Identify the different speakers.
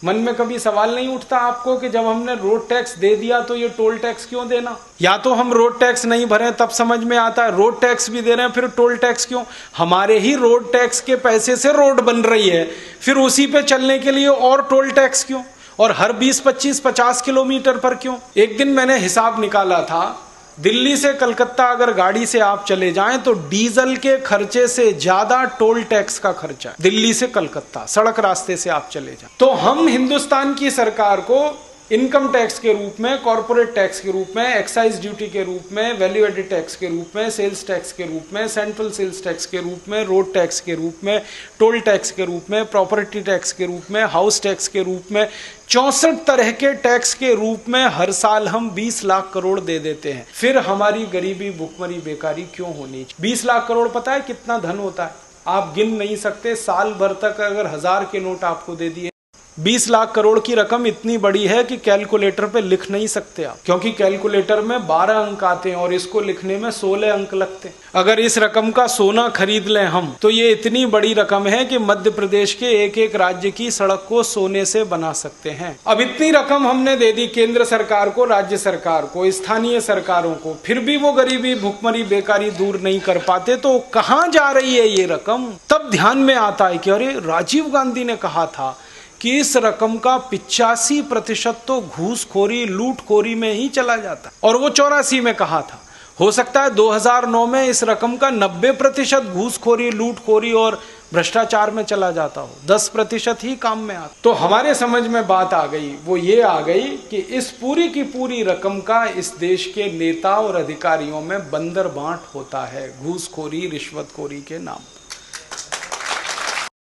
Speaker 1: मन में कभी सवाल नहीं उठता आपको कि जब हमने रोड टैक्स दे दिया तो ये टोल टैक्स क्यों देना? या तो हम रोड टैक्स नहीं भरे तब समझ में आता है, रोड टैक्स भी दे रहे हैं फिर टोल टैक्स क्यों? हमारे ही रोड टैक्स के पैसे से रोड बन रही है, फिर उसी पे चलने के लिए और टोल टैक्स क्यों? और हर 20, 25, 50 किलोमीटर पर क्यों? एक दिन मैंने हिसाब निकाला था, दिल्ली से कलकत्ता अगर गाड़ी से आप चले जाएं तो डीजल के खर्चे से ज्यादा टोल टैक्स का खर्चा है। दिल्ली से कलकत्ता सड़क रास्ते से आप चले जाएं तो हम हिंदुस्तान की सरकार को इनकम टैक्स के रूप में, कॉर्पोरेट टैक्स के रूप में, एक्साइज ड्यूटी के रूप में, वैल्यू एडेड टैक्स के रूप में, सेल्स टैक्स के रूप में, सेंट्रल सेल्स टैक्स के रूप में, रोड टैक्स के रूप में, टोल टैक्स के रूप में, प्रॉपर्टी टैक्स के रूप में, हाउस टैक्स के रूप में, 64 तरह के टैक्स के रूप में हर साल हम 20 लाख करोड़ दे देते हैं। फिर हमारी गरीबी, भुखमरी, बेकारी क्यों होनी? 20 लाख करोड़ पता है कितना धन होता है? आप गिन नहीं सकते। साल भर तक अगर 1000 के नोट आपको दे दिए, 20 लाख करोड़ की रकम इतनी बड़ी है कि कैलकुलेटर पे लिख नहीं सकते आप, क्योंकि कैलकुलेटर में 12 अंक आते हैं और इसको लिखने में 16 अंक लगते हैं। अगर इस रकम का सोना खरीद लें हम तो ये इतनी बड़ी रकम है कि मध्य प्रदेश के एक एक राज्य की सड़क को सोने से बना सकते हैं। अब इतनी रकम हमने दे दी केंद्र सरकार को, राज्य सरकार को, स्थानीय सरकारों को, फिर भी वो गरीबी, भुखमरी, बेकारी दूर नहीं कर पाते, तो कहां जा रही है ये रकम? तब ध्यान में आता है कि अरे राजीव गांधी ने कहा था कि इस रकम का 85% तो घूसखोरी, लूटखोरी में ही चला जाता, और वो 84 में कहा था। हो सकता है 2009 में इस रकम का 90% घूसखोरी, लूटखोरी और भ्रष्टाचार में चला जाता हो, 10% ही काम में आता। तो हमारे समझ में बात आ गई, वो ये आ गई कि इस पूरी की पूरी रकम का इस देश के नेता और अधिकारियों में बंदर बांट होता है, घूसखोरी, रिश्वतखोरी के नाम पर।